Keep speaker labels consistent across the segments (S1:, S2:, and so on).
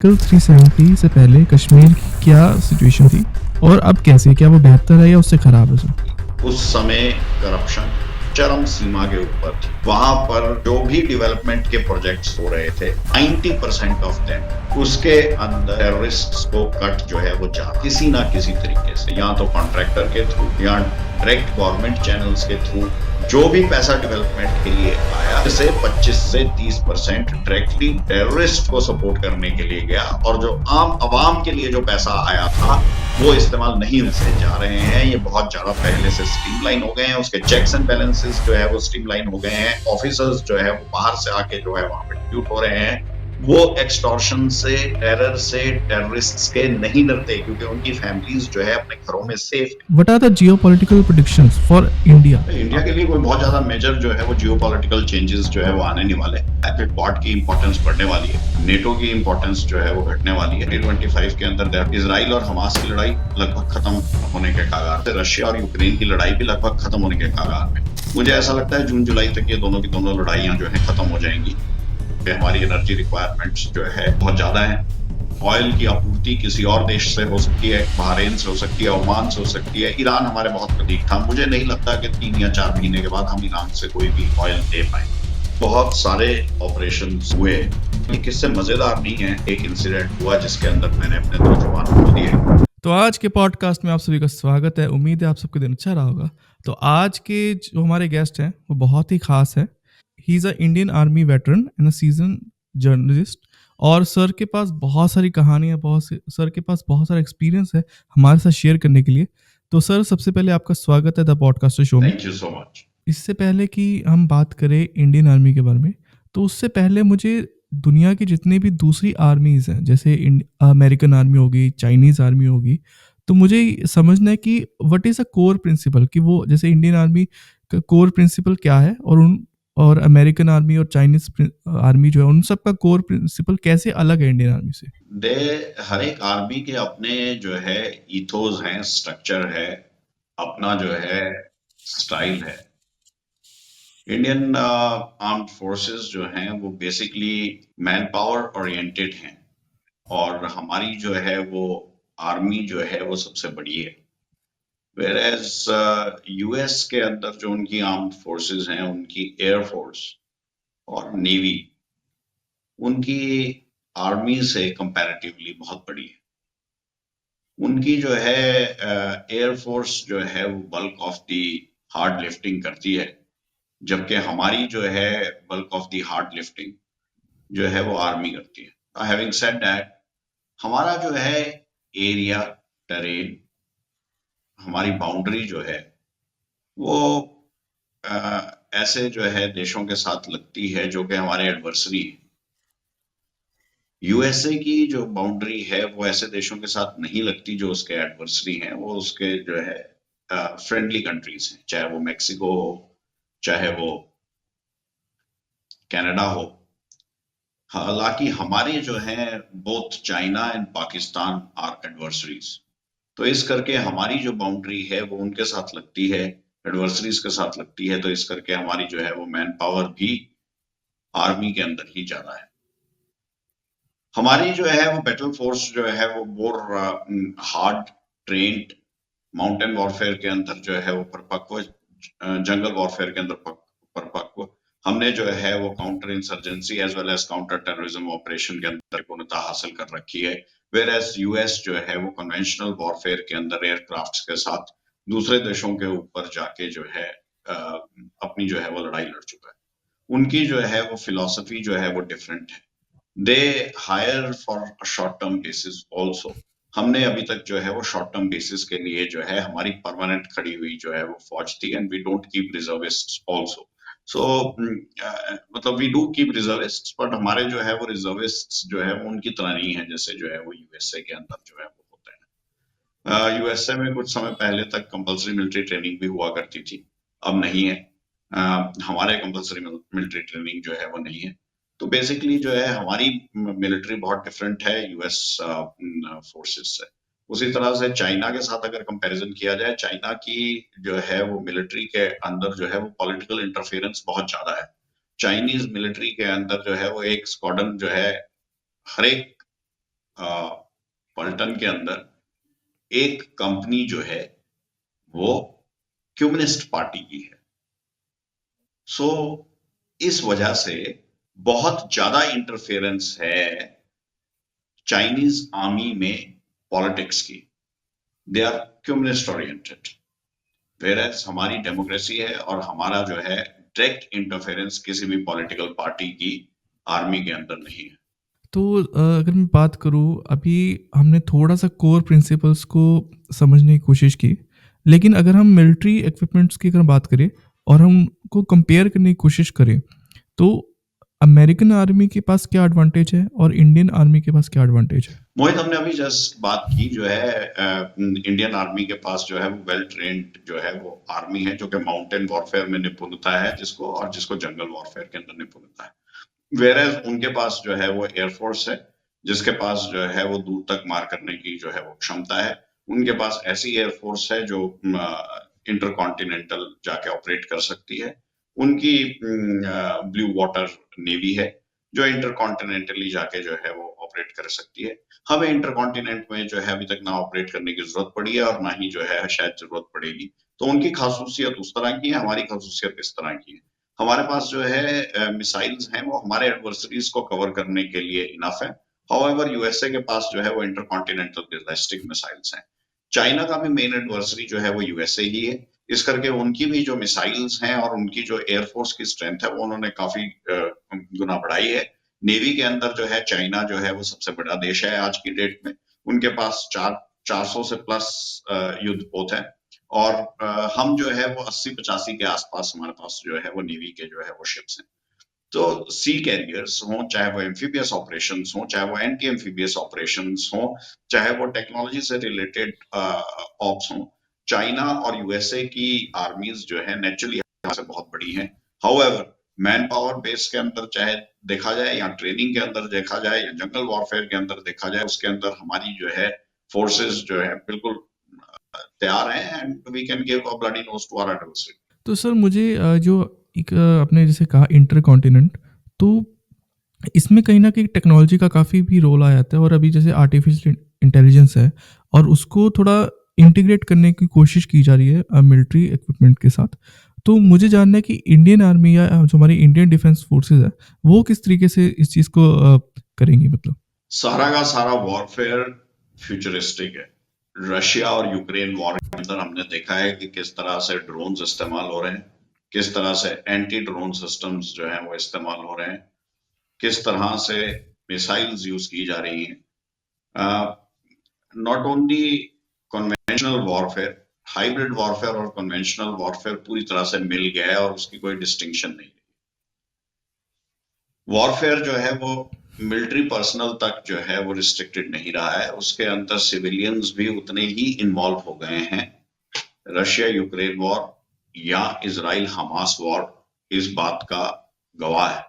S1: कल 370 से पहले कश्मीर की क्या सिचुएशन थी और अब कैसी है? क्या वो बेहतर है या उससे खराब है सर?
S2: उस समय करप्शन चरम सीमा के ऊपर थी। वहां पर जो भी डेवलपमेंट के प्रोजेक्ट्स हो रहे थे 90% ऑफ देम उसके अंदर टेररिस्ट्स को कट जो है वो जा किसी ना किसी तरीके से, या तो कॉन्ट्रैक्टर के थ्रू या डायरेक्ट गवर्नमेंट चैनल्स के थ्रू जो भी पैसा डेवलपमेंट के लिए आया, इसे 25 से 30% डायरेक्टली टेररिस्ट को सपोर्ट करने के लिए गया, और जो आम आवाम के लिए जो पैसा आया था वो इस्तेमाल नहीं से जा रहे हैं। ये बहुत ज्यादा पहले से स्ट्रीमलाइन हो गए हैं, उसके चेक्स एंड बैलेंसेस जो है वो स्ट्रीमलाइन हो गए हैं। ऑफिसर्स जो है वो बाहर से आके जो है वहां पे डिप्यूट हो रहे हैं। वो एक्सटॉर्शन से, टेरर से, टेररिस्ट्स के नहीं डरते, क्योंकि उनकी फैमिलीज जो है अपने घरों में सेफ है।
S1: What are the geopolitical predictions for India?
S2: India के लिए कोई बहुत ज्यादा मेजर जो है वो जियोपॉलिटिकल चेंजेस जो है वो आने नहीं वाले। क्वाड की इंपॉर्टेंस बढ़ने वाली है, नेटो की इंपॉर्टेंस जो है वो घटने वाली है। 2025 के अंदर इजराइल और हमास की लड़ाई लगभग खत्म होने के कगार पे, रशिया और यूक्रेन की लड़ाई भी लगभग खत्म होने के कगार पे। मुझे ऐसा लगता है जून जुलाई तक ये दोनों की दोनों लड़ाइयां जो है खत्म हो जाएंगी। हमारी एनर्जी रिक्वायरमेंट्स जो है बहुत ज्यादा है। ऑयल की आपूर्ति किसी और देश से हो सकती है, बहरीन से हो सकती है, ओमान से हो सकती है। ईरान हमारे बहुत नजदीक था। मुझे नहीं लगता कि 3 या 4 महीने के बाद हम ईरान से कोई भी ऑयल ले पाए। बहुत सारे ऑपरेशन हुए, ये किससे मजेदार नहीं है। एक इंसिडेंट हुआ जिसके अंदर मैंने अपने 2 जवान खो दिए।
S1: तो आज के पॉडकास्ट में आप सभी का स्वागत है। उम्मीद है आप सबका दिन अच्छा रहा होगा। तो आज के जो हमारे गेस्ट हैं वो बहुत ही खास है। He is a Indian army veteran and a season journalist. और सर के पास बहुत सारी कहानियाँ, सर के पास बहुत सारा एक्सपीरियंस है हमारे साथ शेयर करने के लिए। तो सर, सबसे पहले आपका स्वागत है द पॉडकास्टर शो में।
S2: Thank you so much.
S1: इससे पहले कि हम बात करें इंडियन आर्मी के बारे में, तो उससे पहले मुझे दुनिया की जितनी भी दूसरी आर्मीज़ हैं, जैसे अमेरिकन आर्मी होगी, चाइनीज़ आर्मी होगी, तो मुझे समझना है कि what is a core principle, कि वो जैसे इंडियन आर्मी का कोर प्रिंसिपल क्या है, और अमेरिकन आर्मी और चाइनीज़ आर्मी जो है उन सब का कोर प्रिंसिपल कैसे अलग है इंडियन आर्मी से?
S2: दे हर एक आर्मी के अपने जो है इथोस हैं, स्ट्रक्चर है, अपना जो है स्टाइल है। इंडियन आर्म्ड फोर्सेस जो हैं वो बेसिकली मैन पावर ओरिएंटेड हैं, और हमारी जो है वो आर्मी जो है वो सबसे बड़ी है। वेयरएज यूएस के अंदर जो उनकी आर्म्ड फोर्सेस हैं, उनकी एयर फोर्स और नेवी, उनकी आर्मी से कंपैरेटिवली बहुत बड़ी है। उनकी जो है एयर फोर्स जो है वो bulk of the hard lifting करती है, जबकि हमारी जो है bulk of the hard lifting जो है वो आर्मी करती है। हैविंग सेड दैट, हमारा जो है एरिया, टेरेन, हमारी बाउंड्री जो है वो ऐसे जो है देशों के साथ लगती है जो कि हमारे एडवर्सरी है। यूएसए की जो बाउंड्री है वो ऐसे देशों के साथ नहीं लगती जो उसके एडवर्सरी हैं। वो उसके जो है फ्रेंडली कंट्रीज हैं, चाहे वो मेक्सिको हो, चाहे वो कनाडा हो। हालांकि हमारे जो हैं both China and Pakistan are adversaries, तो इस करके हमारी जो बाउंड्री है वो उनके साथ लगती है, एडवर्सरीज के साथ लगती है। तो इस करके हमारी जो है वो मैन पावर भी आर्मी के अंदर ही ज्यादा है। हमारी जो है वो बैटल फोर्स जो है वो more hard trained, mountain warfare के अंदर जो है वो परिपक्व, जंगल वॉरफेयर के अंदर परिपक्व। हमने जो है वो counter insurgency as well as counter terrorism operation के अंदर पूर्णता हासिल कर रखी है। वेयर एज यूएस जो है वो कन्वेंशनल वॉरफेयर के अंदर एयरक्राफ्ट के साथ दूसरे देशों के ऊपर जाके जो है अपनी जो है वो लड़ाई लड़ चुका है। उनकी जो है वो फिलॉसफी जो है वो डिफरेंट है। They hire for short term basis also. हमने अभी तक जो है वो शॉर्ट टर्म बेसिस के लिए जो है हमारी परमानेंट खड़ी हुई जो है वो फौज थी, and we don't keep reservists also. So मतलब we do keep reservists, but हमारे जो है वो रिजर्विस्ट्स जो है वो उनकी तरह नहीं है जैसे जो है वो यूएसए के अंदर जो है वो होते हैं। यूएसए में कुछ समय पहले तक कंपलसरी मिलिट्री ट्रेनिंग भी हुआ करती थी, अब नहीं है। हमारे कंपलसरी मिलिट्री ट्रेनिंग जो है वो नहीं है। तो बेसिकली जो है हमारी मिलिट्री बहुत डिफरेंट है यूएस फोर्सेस से। उसी तरह से चाइना के साथ अगर कंपैरिजन किया जाए, चाइना की जो है वो मिलिट्री के अंदर जो है वो पॉलिटिकल इंटरफेरेंस बहुत ज्यादा है। चाइनीज मिलिट्री के अंदर जो है वो एक स्क्वाड्रन जो है हर एक पलटन के अंदर एक कंपनी जो है वो कम्युनिस्ट पार्टी की है। सो इस वजह से बहुत ज्यादा इंटरफेरेंस है चाइनीज आर्मी में पॉलिटिक्स की। They are communist oriented, whereas हमारी डेमोक्रेसी है और हमारा जो है डायरेक्ट इंटरफेरेंस किसी भी पॉलिटिकल पार्टी की आर्मी के अंदर नहीं है।
S1: तो अगर मैं बात करूँ, अभी हमने थोड़ा-सा कोर प्रिंसिपल्स को समझने की कोशिश की, लेकिन अगर हम मिलिट्री इक्विपमेंट्स की अगर बात करें और हम उनको कंपेयर करने की कोशिश करें, तो अमेरिकन आर्मी के पास क्या एडवांटेज है और इंडियन आर्मी के पास क्या एडवांटेज है?
S2: मोहित, हमने अभी जस्ट बात की जो है इंडियन आर्मी के पास जो है वो वेल ट्रेन्ड जो है वो आर्मी है, जो कि माउंटेन वॉरफेयर में निपुणता है जिसको, और जिसको जंगल वॉरफेयर के अंदर निपुणता है। वेयरएज उनके पास जो है वो एयरफोर्स है, जिसके पास जो है वो दूर तक मार करने की जो है वो क्षमता है। उनके पास ऐसी एयरफोर्स है जो इंटरकॉन्टिनेंटल जाके ऑपरेट कर सकती है। उनकी ब्लू वाटर नेवी है जो इंटरकॉन्टिनेंटली जाके जो है वो ऑपरेट कर सकती है। हमें इंटरकॉन्टिनेंट में जो है अभी तक ना ऑपरेट करने की जरूरत पड़ी है और ना ही जो है शायद जरूरत पड़ेगी। तो उनकी खासूसियत उस तरह की है, हमारी खासूसियत इस तरह की है। हमारे पास जो है मिसाइल्स हैं वो हमारे एडवर्सरीज को कवर करने के लिए इनफ है। हाउएवर यूएसए के पास जो है वो इंटरकॉन्टिनेंटल बैलिस्टिक मिसाइल्स हैं। चाइना का भी मेन एडवर्सरी जो है वो यूएसए ही है। इस करके उनकी भी जो मिसाइल्स हैं और उनकी जो एयरफोर्स की स्ट्रेंथ है वो उन्होंने काफी गुना बढ़ाई है। नेवी के अंदर जो है चाइना जो है वो सबसे बड़ा देश है आज की डेट में। उनके पास 400 से प्लस युद्धपोत है। और हम जो है वो 80-85 के आसपास हमारे पास जो है वो नेवी के जो है वो शिप्स हैं। तो सी कैरियर्स हों, चाहे वो एम्फीबियस ऑपरेशंस हों, चाहे वो एंटी एम्फीबियस ऑपरेशंस हों, चाहे वो टेक्नोलॉजी से रिलेटेड ऑप्स हों, चाइना और यूएसए की आर्मीज जो है नेचुरली से बहुत बड़ी हैं। हाउएवर मैन पावर बेस के अंदर चाहे देखा जाए या ट्रेनिंग के अंदर देखा जाए या जंगल वॉरफेयर के अंदर देखा जाए, उसके अंदर हमारी जो है फोर्सेस जो है बिल्कुल तैयार हैं and we can give a bloody nose to our adversary.
S1: तो सर मुझे जो एक आपने जैसे कहा इंटरकॉन्टिनेंट, तो इसमें कहीं न कहीं टेक्नोलॉजी का काफ़ी भी रोल आ जाता है और अभी जैसे आर्टिफ़िशियल इंटेलिजेंस है और उसको थोड़ा इंटीग्रेट करने की कोशिश की जा रही है मिलिट्री इक्विपमेंट के साथ। तो मुझे जानना है कि इंडियन आर्मी या जो हमारी इंडियन डिफेंस फोर्सेस है, वो किस तरीके से इस चीज़ को करेंगी मतलब?
S2: सारा का सारा वॉरफेयर फ्यूचरिस्टिक है। रशिया और यूक्रेन वॉर के अंदर हमने देखा है कि किस तरह से ड्रोन्स इस्तेमाल हो रहे हैं, किस तरह से एंटी ड्रोन सिस्टम्स जो हैं वो इस्तेमाल हो रहे हैं, किस तरह से मिसाइल्स यूज की जा रही हैं। Not only conventional warfare, hybrid warfare और कन्वेंशनल वॉरफेयर पूरी तरह से मिल गया है और उसकी कोई डिस्टिंक्शन नहीं है। वॉरफेयर जो है वो मिलिट्री पर्सनल तक जो है वो रिस्ट्रिक्टेड नहीं रहा है, उसके अंदर सिविलियंस भी उतने ही इन्वॉल्व हो गए हैं। रशिया यूक्रेन वॉर या इजराइल हमास वॉर इस बात का गवाह है।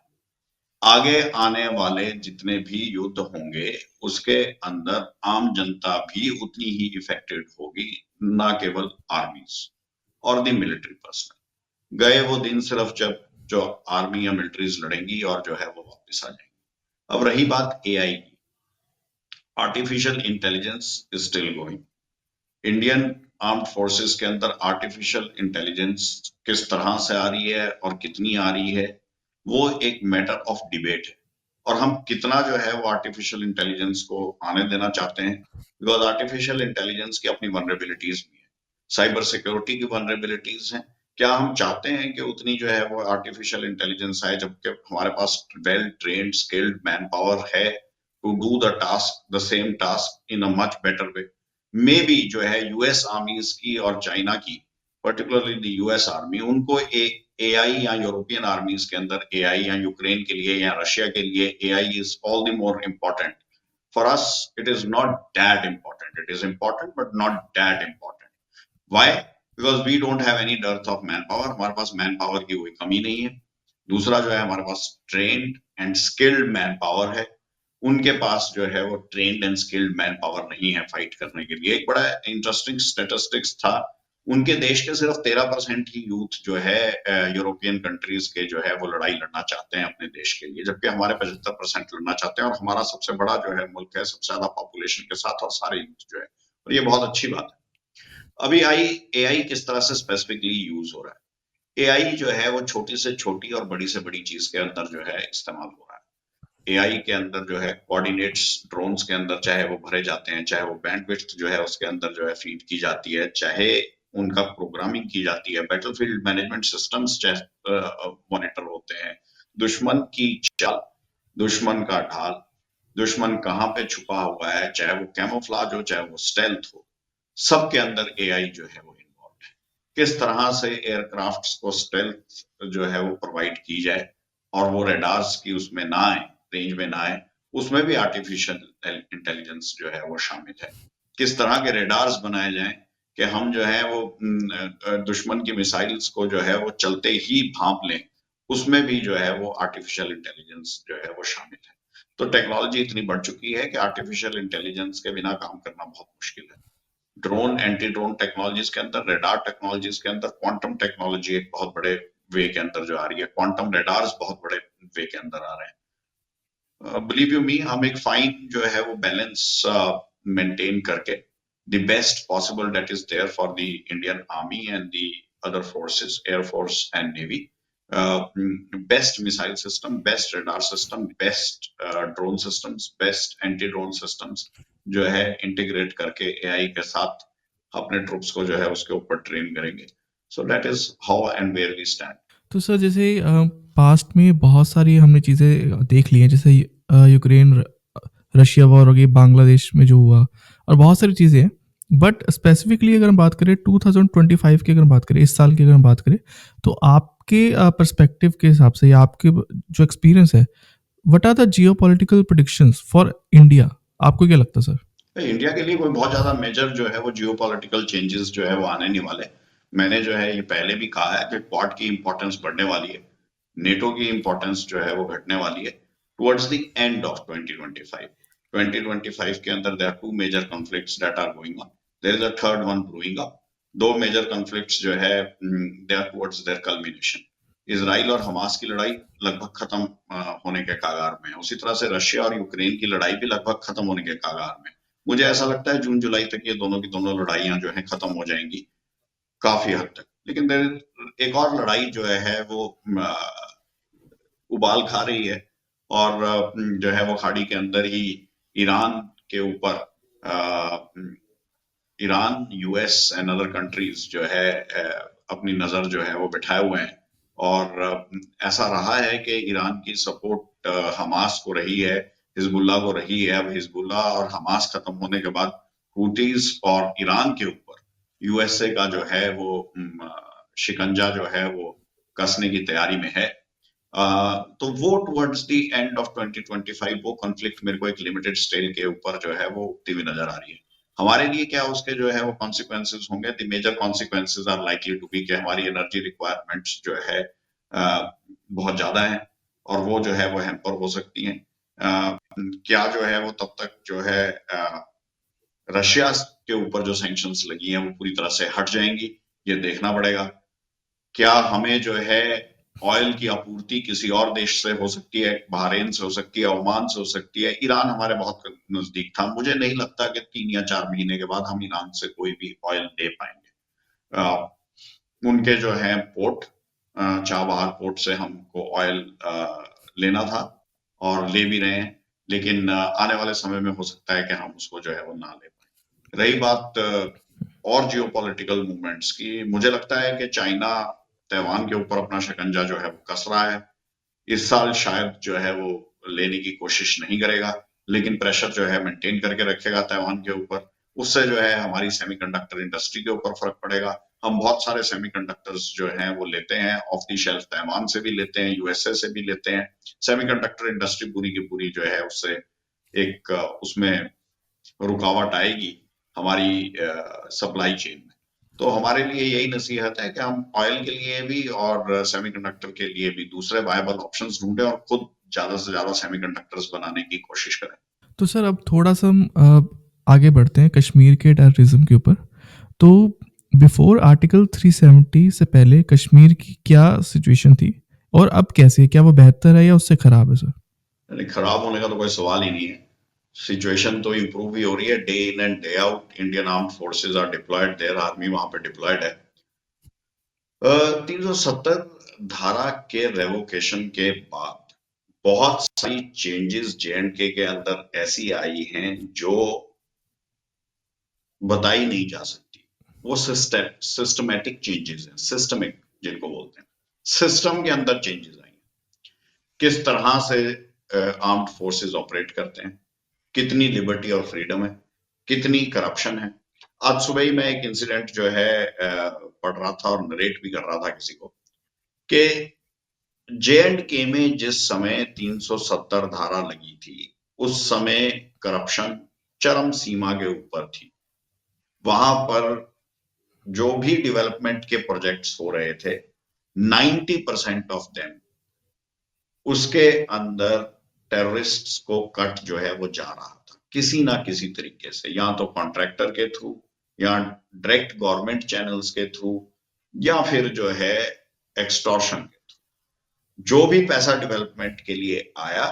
S2: आगे आने वाले जितने भी युद्ध होंगे उसके अंदर आम जनता भी उतनी ही इफेक्टेड होगी, ना केवल आर्मीज और द मिलिट्री पर्सनल। गए वो दिन सिर्फ जब जो आर्मी या मिलिट्रीज लड़ेंगी और जो है वो वापस आ जाएंगी। अब रही बात एआई की, artificial intelligence is still going. Indian armed forces के अंदर आर्टिफिशियल इंटेलिजेंस किस तरह से आ रही है और कितनी आ रही है वो एक मैटर ऑफ डिबेट है। और हम कितना जो है वो आर्टिफिशियल इंटेलिजेंस को आने देना चाहते हैं, बिकॉज आर्टिफिशियल इंटेलिजेंस की अपनी वनरेबिलिटीज भी है, साइबर सिक्योरिटी की वनरेबिलिटीज हैं। क्या हम चाहते हैं कि उतनी जो है वो आर्टिफिशियल इंटेलिजेंस आए जबकि हमारे पास well trained skilled man power है to do the task, the same task in a much better way? May be जो है यूएस आर्मीज की और चाइना की, पर्टिकुलरली द यूएस आर्मी, उनको एक एआई या यूरोपियन आर्मीज के अंदर एआई, या यूक्रेन के लिए या रशिया के लिए AI is all the more important. For us it is not that important, it is important but not that important. Why? Because we don't have any dearth of man power, हमारे पास man power की कोई कमी नहीं है। दूसरा जो है हमारे पास trained and skilled man power है, उनके पास जो है वो trained and skilled man power नहीं है फाइट करने के लिए। एक बड़ा इंटरेस्टिंग स्टेटिस्टिक्स था, उनके देश के सिर्फ 13% ही यूथ जो है यूरोपियन कंट्रीज के जो है वो लड़ाई लड़ना चाहते हैं अपने देश के लिए, जबकि हमारे 75% लड़ना चाहते हैं, और हमारा सबसे बड़ा जो है मुल्क है, सबसे ज्यादा पॉपुलेशन के साथ, और सारे यूथ जो है, और ये बहुत अच्छी बात है। अभी एआई किस तरह से स्पेसिफिकली यूज हो रहा है? एआई जो है वो छोटी से छोटी और बड़ी से बड़ी चीज के अंदर जो है इस्तेमाल हो रहा है। एआई के अंदर जो है कोऑर्डिनेट्स ड्रोन्स के अंदर चाहे वो भरे जाते हैं, चाहे वो बैंडविड्थ जो है उसके अंदर जो है फीड की जाती है, चाहे उनका प्रोग्रामिंग की जाती है, बैटलफील्ड मैनेजमेंट सिस्टम्स मॉनिटर होते हैं, दुश्मन की चाल, दुश्मन का ढाल, दुश्मन कहाँ पे छुपा हुआ है, चाहे वो कैमोफ्लाज हो, चाहे वो स्टेल्थ हो, सबके अंदर एआई जो है वो इन्वॉल्व है। किस तरह से एयरक्राफ्ट्स को स्टेल्थ जो है वो प्रोवाइड की जाए और वो रेडार्स की उसमें ना आए, रेंज में ना आए, उसमें भी आर्टिफिशियल इंटेलिजेंस जो है वो शामिल है। किस तरह के रेडार्स बनाए जाएं कि हम जो है वो दुश्मन की मिसाइल्स को जो है वो चलते ही भांप लें, उसमें भी जो है वो आर्टिफिशियल इंटेलिजेंस जो है वो शामिल है। तो टेक्नोलॉजी इतनी बढ़ चुकी है कि आर्टिफिशियल इंटेलिजेंस के बिना काम करना बहुत मुश्किल है। ड्रोन, एंटी ड्रोन टेक्नोलॉजीज के अंदर, रेडार टेक्नोलॉजीज के अंदर, क्वांटम टेक्नोलॉजी एक बहुत बड़े वे के अंदर जो आ रही है, क्वांटम रेडार्स बहुत बड़े वे के अंदर आ रहे हैं। बिलीव यू मी, हम एक फाइन जो है वो बैलेंस मेंटेन करके the best possible that is there for the Indian army and the other forces, air force and navy, best missile system, best radar system, best drone systems, best anti drone systems जो है integrate करके AI के साथ अपने troops को जो है उसके ऊपर ट्रेन करेंगे। So that is how and where we stand.
S1: तो सर जैसे पास्ट में बहुत सारी हमने चीज़ें देख ली हैं, जैसे यूक्रेन रशिया वॉर हो गई, बांग्लादेश में जो हुआ, और बहुत सारी चीज़ें हैं। बट स्पेसिफिकली अगर हम बात करें 2025 की, अगर हम बात करें इस साल की, अगर हम बात करें, तो आपके पर्सपेक्टिव के हिसाब से या आपके जो एक्सपीरियंस है, what are the geopolitical predictions for India? आपको क्या लगता है सर?
S2: इंडिया के लिए कोई बहुत ज्यादा मेजर जो है वो जियोपॉलिटिकल चेंजेस जो है वो आने नहीं वाले। मैंने जो है ये पहले भी कहा है कि क्वाड की इंपॉर्टेंस बढ़ने वाली है, नेटो की इंपॉर्टेंस जो है वो घटने वाली है टुवर्ड्स द एंड ऑफ 2025। 2025 के अंदर there are two major conflicts that are going on, there is a third one brewing up. दो मेजर कॉन्फ्लिक्ट्स जो है they are towards their culmination. Israel और हमास की लड़ाई लगभग खत्म होने के कगार में है, उसी तरह से रशिया और यूक्रेन की लड़ाई भी लगभग खत्म होने के कगार में है। मुझे ऐसा लगता है जून जुलाई तक ये दोनों की दोनों लड़ाइयां जो है खत्म हो जाएंगी काफी हद तक। लेकिन एक और लड़ाई जो है वो उबाल खा रही है, और जो है वो खाड़ी के अंदर ही ईरान के ऊपर Iran, US and other countries जो है अपनी नजर जो है वो बिठाए हुए हैं। और ऐसा रहा है कि ईरान की सपोर्ट हमास को रही है, हिजबुल्ला को रही है। अब हिजबुल्ला और हमास खत्म होने के बाद हुतीज और ईरान के ऊपर यूएसए का जो है वो शिकंजा जो है वो कसने की तैयारी में है। तो वो टुवर्ड्स द एंड ऑफ 2025 वो कॉन्फ्लिक्ट मेरे को एक लिमिटेड स्केल के ऊपर जो है वो उठती हुई नजर आ रही है। हमारे लिए क्या उसके जो है वो कॉन्सिक्वेंसेस होंगे? The major consequences are likely to be कि हमारी एनर्जी रिक्वायरमेंट्स जो है बहुत ज्यादा है, और वो जो है वो हैम्पर हो सकती हैं। क्या जो है वो तब तक जो है रशिया के ऊपर जो सैंक्शंस लगी हैं वो पूरी तरह से हट जाएंगी, ये देखना पड़ेगा। क्या हमें जो है ऑयल की आपूर्ति किसी और देश से हो सकती है? बहरीन से हो सकती है, ओमान से हो सकती है। ईरान हमारे बहुत नजदीक था, मुझे नहीं लगता कि 3 या 4 महीने के बाद हम ईरान से कोई भी ऑयल ले पाएंगे। उनके जो है पोर्ट, चाबहार पोर्ट से हमको ऑयल लेना था, और ले भी रहे हैं, लेकिन आने वाले समय में हो सकता है कि हम उसको जो है वो ना ले पाए। रही बात और जियोपॉलिटिकल मूवमेंट्स की, मुझे लगता है कि चाइना ताइवान के ऊपर अपना शिकंजा जो है वो कस रहा है। इस साल शायद जो है वो लेने की कोशिश नहीं करेगा, लेकिन प्रेशर जो है मेंटेन करके रखेगा ताइवान के ऊपर। उससे जो है हमारी सेमीकंडक्टर इंडस्ट्री के ऊपर फर्क पड़ेगा। हम बहुत सारे सेमीकंडक्टर्स जो हैं वो लेते हैं ऑफ द शेल्फ, ताइवान से भी लेते हैं, यूएसए से भी लेते हैं। सेमीकंडक्टर इंडस्ट्री पूरी की पूरी जो है उससे एक उसमें रुकावट आएगी हमारी सप्लाई चेन में। तो हमारे लिए यही नसीहत है कि हम ऑयल के लिए भी और सेमीकंडक्टर के लिए भी दूसरे वायबल ऑप्शंस ढूंढें, और खुद ज्यादा से ज्यादा सेमीकंडक्टर्स बनाने की कोशिश करें।
S1: तो सर अब थोड़ा सा हम आगे बढ़ते हैं कश्मीर के टेररिज्म के ऊपर। तो बिफोर आर्टिकल 370 से पहले कश्मीर की क्या सिचुएशन थी और अब कैसी है? क्या वो बेहतर है या उससे खराब है सर?
S2: यानी खराब होने का तो कोई सवाल ही नहीं है। सिचुएशन तो इम्प्रूव ही हो रही है, day in and day out Indian armed forces are deployed there, army वहां पे डिप्लॉयड है। 370 धारा के रेवोकेशन के बाद बहुत सारी चेंजेस जेएंडके के अंदर ऐसी आई हैं जो बताई नहीं जा सकती। वो सिस्टमैटिक चेंजेस हैं, सिस्टमिक जिनको बोलते हैं, सिस्टम के अंदर चेंजेस आई हैं। किस तरह से आर्म्ड फोर्सेस ऑपरेट करते हैं, कितनी लिबर्टी और फ्रीडम है, कितनी करप्शन है। आज सुबह ही मैं एक इंसिडेंट जो है पढ़ रहा था और नरेट भी कर रहा था किसी को, कि जे&के में जिस समय 370 धारा लगी थी, उस समय करप्शन चरम सीमा के ऊपर थी। वहां पर जो भी डेवलपमेंट के प्रोजेक्ट्स हो रहे थे, 90% ऑफ देम उसके अंदर टेररिस्ट्स को कट जो है वो जा रहा था किसी ना किसी तरीके से, या तो कॉन्ट्रैक्टर के थ्रू, या डायरेक्ट गवर्नमेंट चैनल्स के थ्रू, या फिर जो है एक्सटॉर्शन के थ्रू। जो भी पैसा डेवलपमेंट के लिए आया,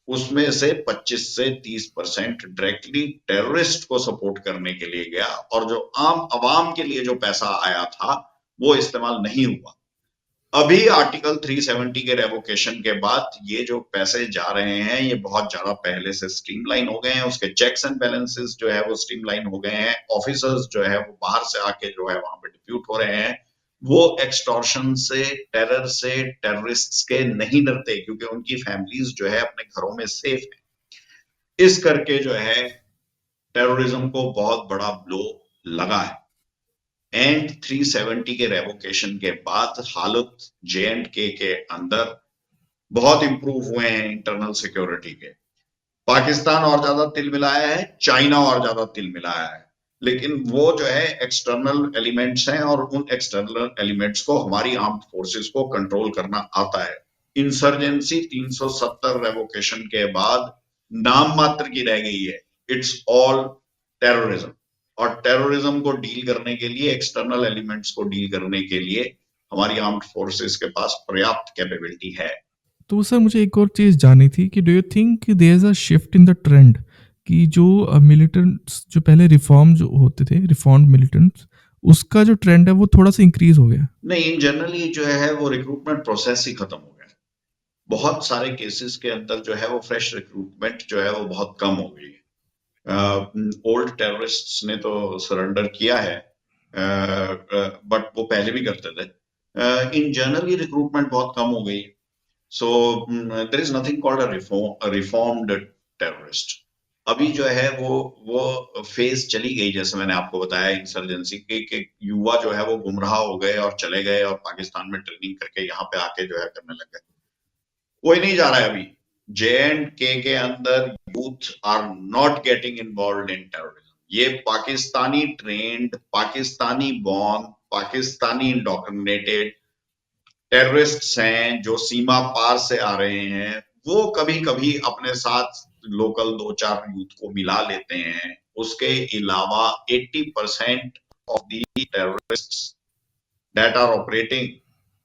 S2: उसमें से 25 से 30% डायरेक्टली टेररिस्ट को सपोर्ट करने के लिए गया, और जो आम आवाम के लिए जो पैसा आया था वो इस्तेमाल नहीं हुआ। अभी आर्टिकल 370 के रेवोकेशन के बाद ये जो पैसे जा रहे हैं, ये बहुत ज्यादा पहले से स्ट्रीमलाइन हो गए हैं, उसके चेक्स एंड बैलेंसेस जो है वो स्ट्रीमलाइन हो गए हैं। ऑफिसर्स जो है वो बाहर से आके जो है वहां पे डिप्यूट हो रहे हैं। वो एक्सटॉर्शन से, टेरर से, टेररिस्ट्स के नहीं डरते, क्योंकि उनकी फैमिलीज जो है अपने घरों में सेफ है। इस करके जो है टेररिज्म को बहुत बड़ा ब्लो लगा है। एंड 370 के रेवोकेशन के बाद हालत जे&के अंदर बहुत इंप्रूव हुए हैं इंटरनल सिक्योरिटी के। पाकिस्तान और ज्यादा तिल मिलाया है, चाइना और ज्यादा तिल मिलाया है, लेकिन वो जो है एक्सटर्नल एलिमेंट्स हैं, और उन एक्सटर्नल एलिमेंट्स को हमारी आर्म्ड फोर्सेस को कंट्रोल करना आता है। इंसर्जेंसी 370 रेवोकेशन के बाद नाम मात्र की रह गई है, इट्स ऑल टेररिज्म। और टेररिज्म को डील करने के लिए, एक्सटर्नल एलिमेंट्स को डील करने के लिए हमारी आर्म्ड फोर्सेस के पास पर्याप्त कैपेबिलिटी है।
S1: तो सर मुझे एक और चीज़ जाननी थी कि do you think there is a shift in the trend कि जो मिलिटेंट्स जो पहले रिफॉर्म जो होते थे, रिफॉर्म्ड मिलिटेंट्स, उसका जो ट्रेंड है वो थोड़ा-सा इंक्रीज़ हो गया?
S2: नहीं, जनरली जो है वो रिक्रूटमेंट प्रोसेस ही खत्म हो गया। बहुत सारे केसेस के अंदर जो है वो फ्रेश रिक्रूटमेंट जो है वो बहुत कम हो गई है। ओल्ड टेररिस्ट्स ने तो सरेंडर किया है, बट वो पहले भी करते थे। इन जनरली रिक्रूटमेंट बहुत कम हो गई। So there is nothing called a reformed terrorist. अभी जो है वो फेज चली गई, जैसे मैंने आपको बताया इंसर्जेंसी के युवा जो है वो गुमराह हो गए और चले गए, और पाकिस्तान में ट्रेनिंग करके यहाँ पे आके जो है करने लग गए। कोई नहीं जा रहा है अभी। जे&के अंदर youth are not getting involve in terrorism. ये Pakistani trained, Pakistani born, Pakistani indoctrinated terrorists हैं जो सीमा पार से आ रहे हैं। वो कभी कभी अपने साथ लोकल 2-4 यूथ को मिला लेते हैं। उसके अलावा 80% of the terrorists that are operating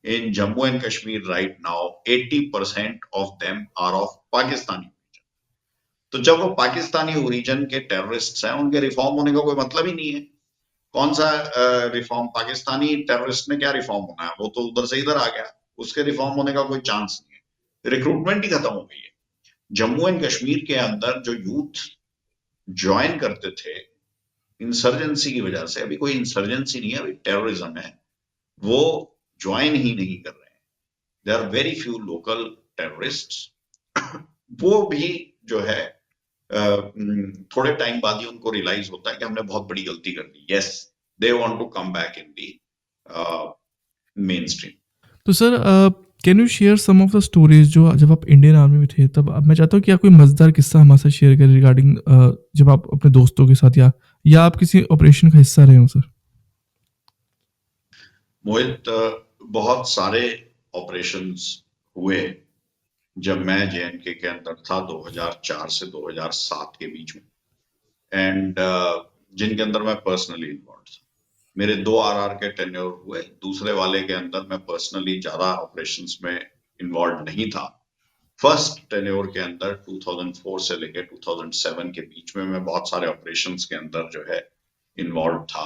S2: in Jammu and Kashmir right now, 80% of them are of Pakistani origin. तो जब वो पाकिस्तानी ओरिजिन के टेररिस्ट्स हैं, उनके रिफॉर्म होने का कोई मतलब ही नहीं है। कौन सा रिफॉर्म? पाकिस्तानी टेररिस्ट ने क्या रिफॉर्म होना है? वो तो उधर से इधर आ गया, उसके रिफॉर्म होने का कोई चांस नहीं है। रिक्रूटमेंट ही खत्म हो गई है। जम्मू एंड कश्मीर के अंदर जो यूथ ज्वाइन करते थे इंसर्जेंसी की वजह से, अभी कोई इंसर्जेंसी नहीं है, अभी टेररिज्म है, वो ज्वाइन ही नहीं कर रहे हैं। There are very few local terrorists. वो भी जो है थोड़े टाइम बाद ही उनको रियलाइज होता है कि हमने बहुत बड़ी गलती कर दी। Yes, they want to come back in the mainstream.
S1: तो sir can you share some of the stories जो जब आप इंडियन आर्मी में थे तब? अब मैं चाहता हूँ कि आप कोई मज़ेदार किस्सा हमारे साथ शेयर करें रिगार्डिंग जब आप अपने दोस्तों के साथ या आप किसी ऑपरेशन का हिस्सा रहे हो सर।
S2: मोहित, बहुत सारे ऑपरेशंस हुए जब मैं जे&के के अंदर था 2004 से 2007 के बीच में, एंड जिनके अंदर मैं पर्सनली इन्वॉल्व था। मेरे 2 आरआर के टेन्योर हुए, दूसरे वाले के अंदर मैं पर्सनली ज़्यादा ऑपरेशंस में इन्वॉल्व नहीं था। फर्स्ट टेन्योर के अंदर 2004 से लेके 2007 के बीच में मैं बहुत सारे ऑपरेशंस के अंदर जो है इन्वॉल्व था।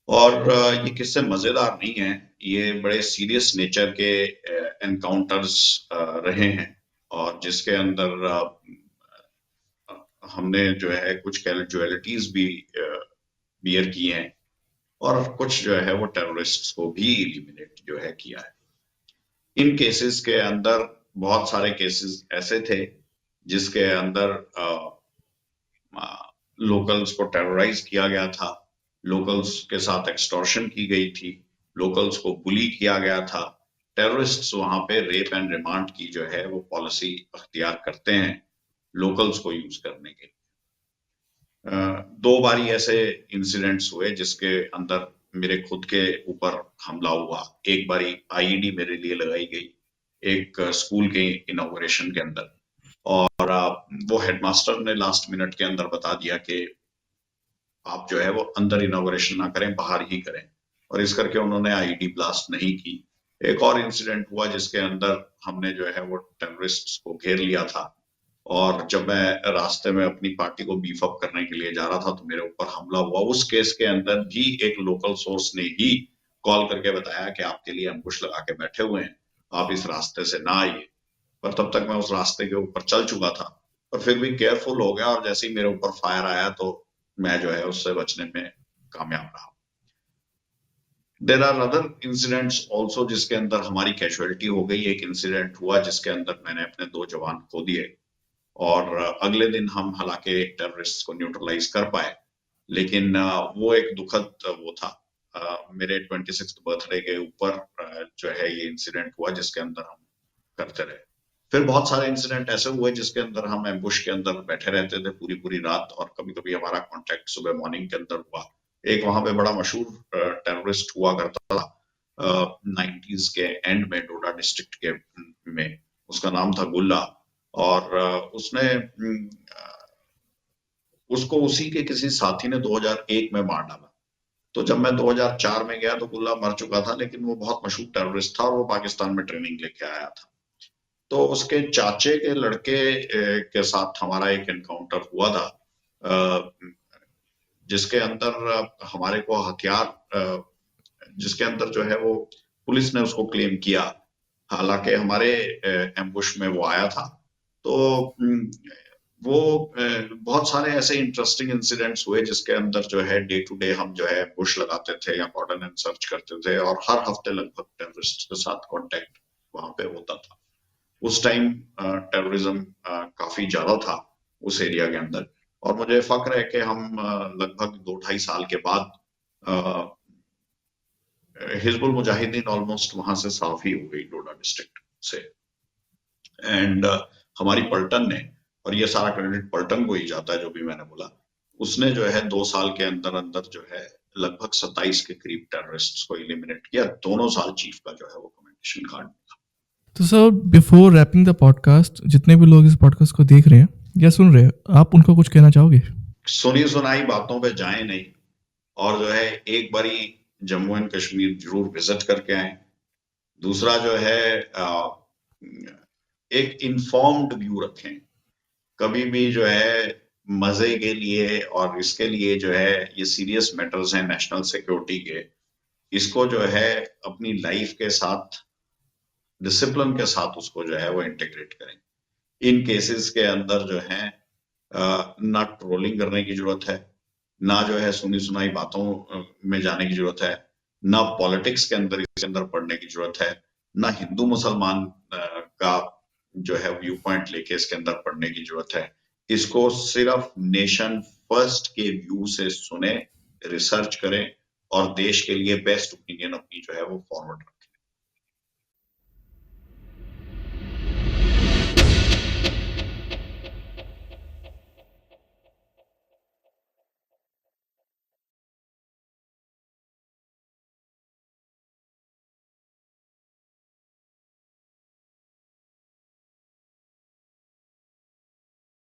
S2: और ये किस्से मजेदार नहीं है, ये बड़े सीरियस नेचर के एनकाउंटर्स रहे हैं, और जिसके अंदर हमने जो है कुछ कैजुअलिटीज भी बियर की हैं, और कुछ जो है वो टेररिस्ट्स को भी इलिमिनेट जो है किया है। इन केसेस के अंदर बहुत सारे केसेस ऐसे थे जिसके अंदर लोकल्स को टेरराइज किया गया था, लोकल्स के साथ एक्सटॉर्शन की गई थी, लोकल्स को बुली किया गया था। टेररिस्ट्स वहां पे रेप एंड रिमांड की जो है वो पॉलिसी अख्तियार करते हैं लोकल्स को यूज करने के। 2 बारी ऐसे इंसिडेंट्स हुए जिसके अंदर मेरे खुद के ऊपर हमला हुआ। एक बारी आईईडी मेरे लिए लगाई गई, एक स्कूल के इनॉग्रेशन के अंदर, और वो हेडमास्टर ने लास्ट मिनट के अंदर बता दिया कि आप जो है वो अंदर इनॉग्रेशन ना करें, बाहर ही करें, और इस करके उन्होंने आईईडी ब्लास्ट नहीं की। एक और इंसिडेंट हुआ जिसके अंदर हमने जो है वो टेररिस्ट्स को घेर लिया था, और जब मैं रास्ते में अपनी पार्टी को बीफ अप करने के लिए जा रहा था तो मेरे ऊपर हमला हुआ। उस केस के अंदर भी एक लोकल सोर्स ने ही कॉल करके बताया कि आपके लिए एम्बुश लगा के बैठे हुए हैं, आप इस रास्ते से ना आइए। पर तब तक मैं उस रास्ते के ऊपर चल चुका था, पर फिर भी केयरफुल हो गया, और जैसे ही मेरे ऊपर फायर आया तो मैं जो है उससे बचने में कामयाब रहा। There are other incidents also जिसके अंदर हमारी कैजुअलिटी हो गई। एक इंसिडेंट हुआ जिसके अंदर मैंने अपने 2 जवान खो दिए, और अगले दिन हम हालांकि टेररिस्ट को न्यूट्रलाइज कर पाए, लेकिन वो एक दुखद वो था। मेरे 26th बर्थडे के ऊपर जो है ये इंसिडेंट हुआ जिसके अंदर हम करते रहे। फिर बहुत सारे इंसिडेंट ऐसे हुए जिसके अंदर हम एम्बुश के अंदर बैठे रहते थे पूरी पूरी रात, और कभी कभी हमारा कांटेक्ट सुबह मॉर्निंग के अंदर हुआ। एक वहां पे बड़ा मशहूर टेररिस्ट हुआ करता था 90s के एंड में, डोडा डिस्ट्रिक्ट के में, उसका नाम था गुल्ला। और उसने उसको उसी के किसी साथी ने 2001 में मार डाला। तो जब मैं 2004 में गया तो गुल्ला मर चुका था, लेकिन वो बहुत मशहूर टेररिस्ट था और वो पाकिस्तान में ट्रेनिंग लेके आया था। तो उसके चाचे के लड़के के साथ हमारा एक एनकाउंटर हुआ था, जिसके अंदर हमारे को हथियार, जिसके अंदर जो है वो पुलिस ने उसको क्लेम किया, हालांकि हमारे एम्बुश में वो आया था। तो वो बहुत सारे ऐसे इंटरेस्टिंग इंसिडेंट्स हुए जिसके अंदर जो है डे टू डे हम जो है बुश लगाते थे या कॉर्डन एंड सर्च करते थे, और हर हफ्ते लगभग टेररिस्ट के साथ कांटेक्ट वहां पे होता था। उस टाइम टेररिज्म काफी ज्यादा था उस एरिया के अंदर, और मुझे फक्र है कि हम लगभग 2-2.5 साल के बाद हिजबुल मुजाहिदीन ऑलमोस्ट वहां से साफ ही हो गई डोडा डिस्ट्रिक्ट से। एंड हमारी पलटन ने, और ये सारा क्रेडिट पलटन को ही जाता है जो भी मैंने बोला, उसने जो है 2 साल के अंदर अंदर जो है लगभग 27 के करीब टेररिस्ट्स को इलिमिनेट किया। दोनों साल चीफ का जो है वो कमेंडेशन कार्ड मिला।
S1: तो sir, before wrapping the podcast, जितने भी लोग इस पॉडकास्ट को देख रहे हैं या सुन रहे हैं, आप उनको कुछ कहना चाहोगे?
S2: सुनी सुनाई बातों पे जाएं नहीं, और जो है एक बारी जम्मू एंड कश्मीर जरूर विजिट करके आए। दूसरा जो है एक इन्फॉर्म्ड व्यू रखें। कभी भी जो है मजे के लिए और इसके लिए जो है, ये सीरियस मैटर्स हैं नेशनल सिक्योरिटी के, इसको जो है अपनी लाइफ के साथ डिसिप्लिन के साथ उसको जो है वो इंटीग्रेट करें। इन केसेस के अंदर जो है ना ट्रोलिंग करने की जरूरत है, ना जो है सुनी सुनाई बातों में जाने की जरूरत है, ना पॉलिटिक्स के अंदर इसके अंदर पढ़ने की जरूरत है, ना हिंदू मुसलमान का जो है व्यू पॉइंट लेके इसके अंदर पढ़ने की जरूरत है। इसको सिर्फ नेशन फर्स्ट के व्यू से सुने, रिसर्च करें, और देश के लिए बेस्ट ओपिनियन अपनी जो है वो फॉरवर्ड